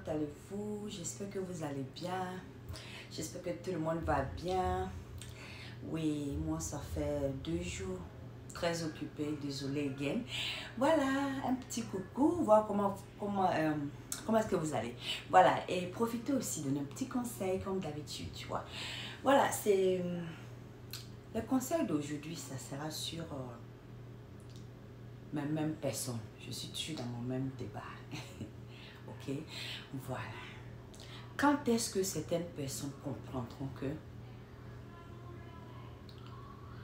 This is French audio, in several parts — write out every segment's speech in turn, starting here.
allez-vous? J'espère que vous allez bien. J'espère que tout le monde va bien. Oui, moi ça fait 2 jours. Très occupée, désolée again. Voilà, un petit coucou, voir comment est-ce que vous allez. Voilà, et profitez aussi de nos petits conseils comme d'habitude, tu vois. Voilà, c'est... Le conseil d'aujourd'hui, ça sera sur ma même personne. Je suis toujours dans mon même débat. Ok, voilà. Quand est-ce que certaines personnes comprendront que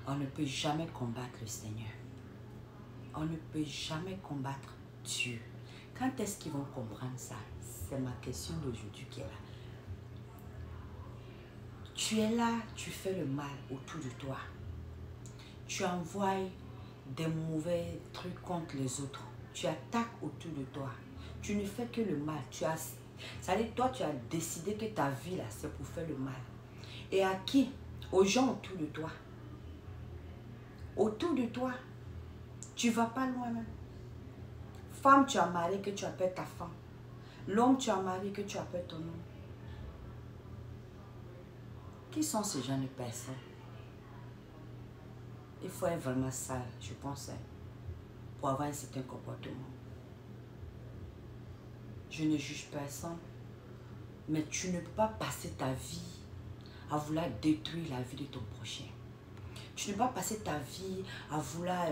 on ne peut jamais combattre le Seigneur? On ne peut jamais combattre Dieu. Quand est-ce qu'ils vont comprendre ça? C'est ma question d'aujourd'hui qui est là. Tu es là, tu fais le mal autour de toi. Tu envoies des mauvais trucs contre les autres. Tu attaques autour de toi. Tu ne fais que le mal. Ça veut dire, toi, tu as décidé que ta vie, là, c'est pour faire le mal. Et à qui? Aux gens autour de toi. Autour de toi. Tu ne vas pas loin même. Femme, tu as marié que tu appelles ta femme. L'homme, tu as marié que tu appelles ton homme. Qui sont ces gens de personnes? Il faut être vraiment sale, je pense, pour avoir un certain comportement. Je ne juge personne, mais tu ne peux pas passer ta vie à vouloir détruire la vie de ton prochain. Tu ne peux pas passer ta vie à vouloir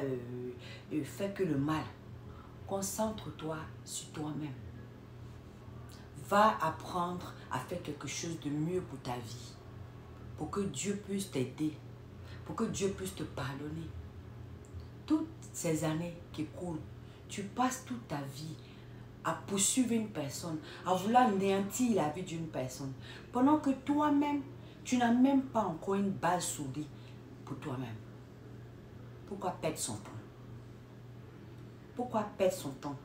faire que le mal. Concentre-toi sur toi-même. Va apprendre à faire quelque chose de mieux pour ta vie. Pour que Dieu puisse t'aider. Pour que Dieu puisse te pardonner. Toutes ces années qui courent, tu passes toute ta vie à poursuivre une personne, à vouloir anéantir la vie d'une personne. Pendant que toi-même, tu n'as même pas encore une base solide pour toi-même. Pourquoi perdre son temps? Pourquoi perdre son temps?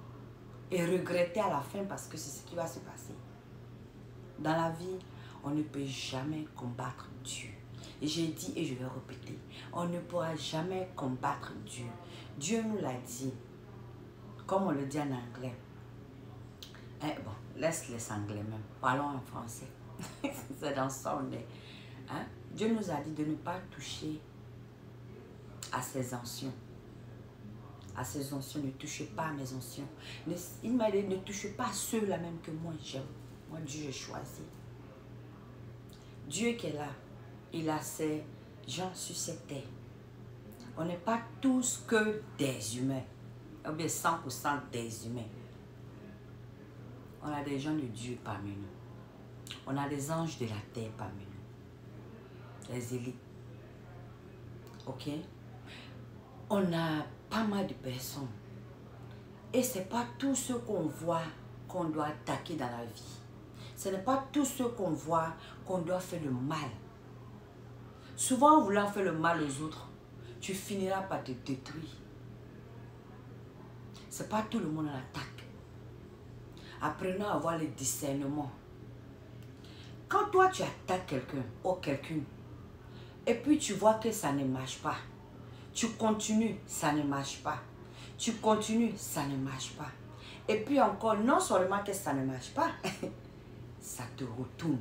Et regretter à la fin parce que c'est ce qui va se passer. Dans la vie, on ne peut jamais combattre Dieu. Et j'ai dit et je vais répéter, on ne pourra jamais combattre Dieu. Dieu nous l'a dit, comme on le dit en anglais. Bon, laisse les anglais même, parlons en français. C'est dans ça on est. Hein? Dieu nous a dit de ne pas toucher à ses anciens. À ses anciens, ne touchez pas à mes anciens. Il m'a dit, ne touchez pas à ceux-là même que moi j'aime. Moi, Dieu, j'ai choisi. Dieu qui est là, il a ses gens sur cette terre. On n'est pas tous que des humains. Ou bien 100% des humains. On a des gens de Dieu parmi nous. On a des anges de la terre parmi nous. Les élites. Ok? On a pas mal de personnes. Et ce n'est pas tout ce qu'on voit qu'on doit attaquer dans la vie. Ce n'est pas tout ce qu'on voit qu'on doit faire le mal. Souvent, en voulant faire le mal aux autres, tu finiras par te détruire. Ce n'est pas tout le monde en attaque. Apprenons à avoir le discernement. Quand toi, tu attaques quelqu'un ou quelqu'une, et puis tu vois que ça ne marche pas, tu continues, ça ne marche pas. Tu continues, ça ne marche pas. Et puis encore, non seulement que ça ne marche pas, ça te retourne.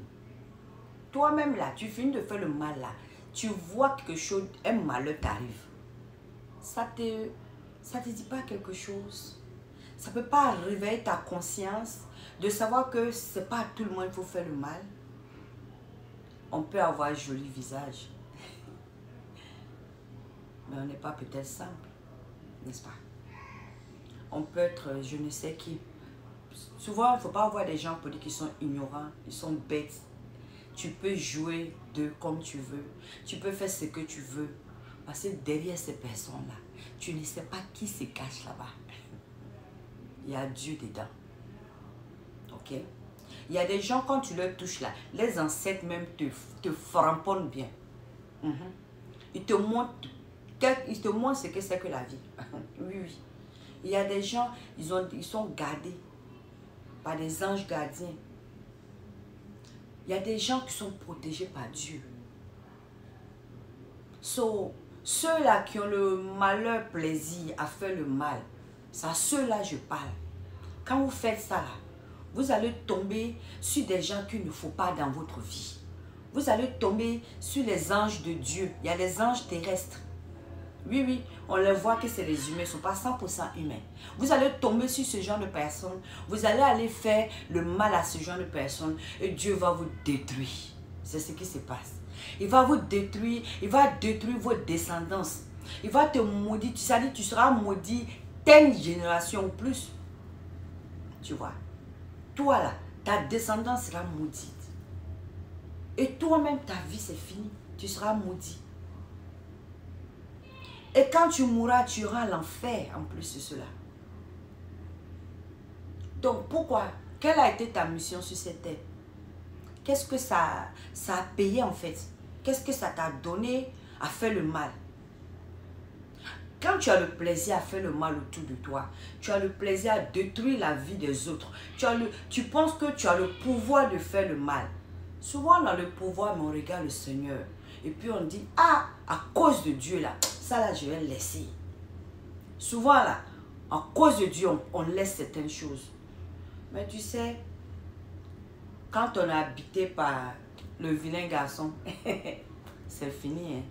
Toi-même là, tu finis de faire le mal là. Tu vois quelque chose, un malheur t'arrive. Ça te dit pas quelque chose. Ça peut pas réveiller ta conscience de savoir que c'est pas à tout le monde qu'il faut faire le mal. On peut avoir un joli visage. Mais on n'est pas peut-être simple. N'est-ce pas? On peut être je ne sais qui. Souvent, il ne faut pas avoir des gens qui sont ignorants, ils sont bêtes. Tu peux jouer d'eux comme tu veux. Tu peux faire ce que tu veux. Parce que derrière ces personnes-là, tu ne sais pas qui se cache là-bas. Il y a Dieu dedans. Ok? Il y a des gens, quand tu leur touches là, les ancêtres même te frapponnent bien. Ils te montrent ce que c'est que la vie. Oui, oui. Il y a des gens, ils sont gardés par des anges gardiens. Il y a des gens qui sont protégés par Dieu. Ceux-là qui ont le malheur plaisir à faire le mal, c'est à ceux-là je parle. Quand vous faites ça, là, Vous allez tomber sur des gens qu'il ne faut pas dans votre vie. Vous allez tomber sur les anges de Dieu. Il y a les anges terrestres. Oui, oui, on les voit que c'est les humains, ils ne sont pas 100% humains. Vous allez tomber sur ce genre de personnes. Vous allez aller faire le mal à ce genre de personnes et Dieu va vous détruire. C'est ce qui se passe. Il va vous détruire, il va détruire votre descendance. Il va te maudire, tu seras maudit telle génération ou plus. Tu vois, toi là, ta descendance sera maudite. Et toi-même, ta vie, c'est fini. Tu seras maudit. Et quand tu mourras, tu auras l'enfer en plus de cela. Donc, pourquoi? Quelle a été ta mission sur cette terre? Qu'est-ce que ça a payé en fait? Qu'est-ce que ça t'a donné à faire le mal? Quand tu as le plaisir à faire le mal autour de toi, tu as le plaisir à détruire la vie des autres, tu penses que tu as le pouvoir de faire le mal. Souvent on a le pouvoir, mais on regarde le Seigneur. Et puis on dit, ah, à cause de Dieu là, ça là je vais laisser. Souvent là, à cause de Dieu, on laisse certaines choses. Mais tu sais, quand on est habité par le vilain garçon, c'est fini, hein?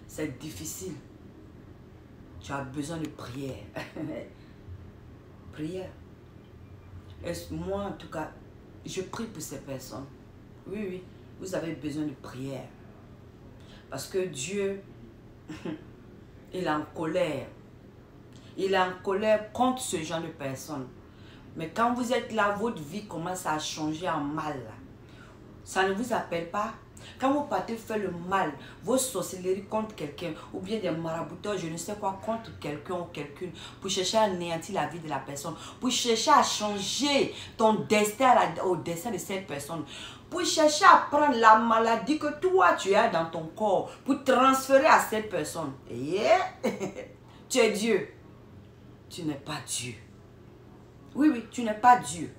C'est difficile. Tu as besoin de prière. Prière. Et moi, en tout cas, je prie pour ces personnes. Oui, oui, vous avez besoin de prière. Parce que Dieu, il est en colère. Il est en colère contre ce genre de personnes. Mais quand vous êtes là, votre vie commence à changer en mal. Ça ne vous appelle pas? Quand vous partez faire le mal, vos sorcelleries contre quelqu'un, ou bien des marabouteurs, je ne sais quoi, contre quelqu'un ou quelqu'une, pour chercher à anéantir la vie de la personne, pour chercher à changer ton destin au destin de cette personne, pour chercher à prendre la maladie que toi tu as dans ton corps, pour transférer à cette personne. Yeah. Tu es Dieu. Tu n'es pas Dieu. Oui, oui, tu n'es pas Dieu.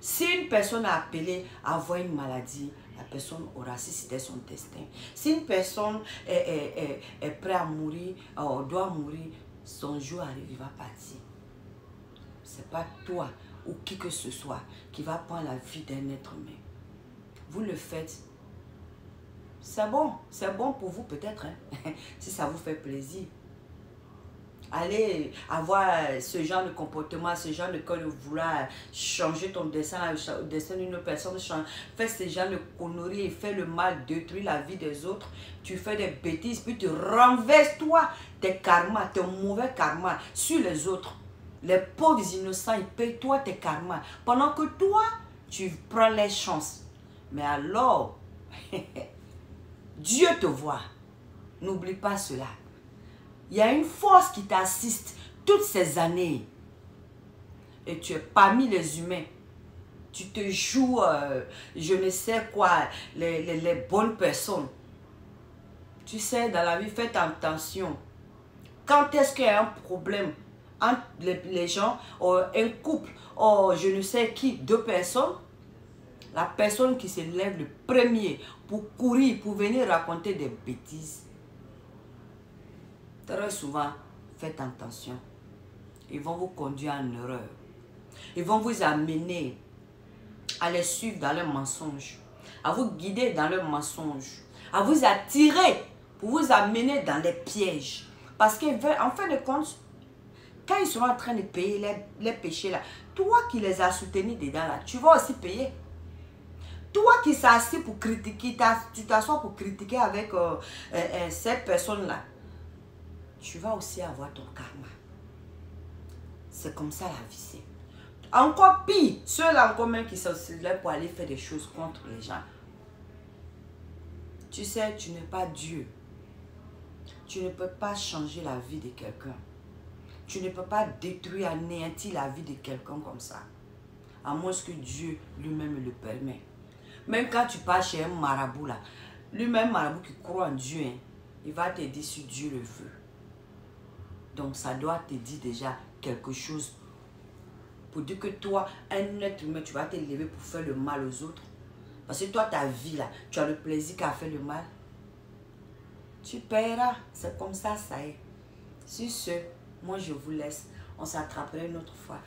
Si une personne a appelé à avoir une maladie, la personne aura, si c'était son destin. Si une personne est prête à mourir, doit mourir, son jour arrive, il va partir. Ce n'est pas toi ou qui que ce soit qui va prendre la vie d'un être humain. Vous le faites. C'est bon pour vous peut-être, hein? Si ça vous fait plaisir. Allez avoir ce genre de comportement, ce genre de code de vouloir changer ton destin, le destin d'une personne, faire ce genre de conneries, faire le mal, détruire la vie des autres, tu fais des bêtises, puis tu renverses toi tes karmas, tes mauvais karmas sur les autres. Les pauvres innocents, ils payent toi tes karmas, pendant que toi, tu prends les chances. Mais alors, Dieu te voit. N'oublie pas cela. Il y a une force qui t'assiste toutes ces années. Et tu es parmi les humains. Tu te joues, je ne sais quoi, les bonnes personnes. Tu sais, dans la vie, faites attention. Quand est-ce qu'il y a un problème entre les gens, un couple, je ne sais qui, deux personnes, la personne qui se lève le premier pour courir, pour venir raconter des bêtises, très souvent, faites attention. Ils vont vous conduire en erreur. Ils vont vous amener à les suivre dans leurs mensonges, à vous guider dans leurs mensonges, à vous attirer pour vous amener dans les pièges. Parce qu'en fin de compte, quand ils seront en train de payer les péchés là, toi qui les as soutenus dedans là, tu vas aussi payer. Toi qui s'assis pour critiquer, tu t'assois pour critiquer avec cette personne là, tu vas aussi avoir ton karma. C'est comme ça la vie, c'est. Encore pire, ceux-là encore même qui sont là pour aller faire des choses contre les gens. Tu sais, tu n'es pas Dieu. Tu ne peux pas changer la vie de quelqu'un. Tu ne peux pas détruire, anéantir la vie de quelqu'un comme ça. À moins que Dieu lui-même le permet. Même quand tu pars chez un marabout là, lui-même marabout qui croit en Dieu, hein, il va te dire si Dieu le veut. Donc ça doit te dire déjà quelque chose pour dire que toi, un être humain, tu vas te lever pour faire le mal aux autres. Parce que toi, ta vie là, tu as le plaisir qu'à faire le mal. Tu paieras. C'est comme ça, ça est. Sur ce, moi je vous laisse. On s'attrapera une autre fois.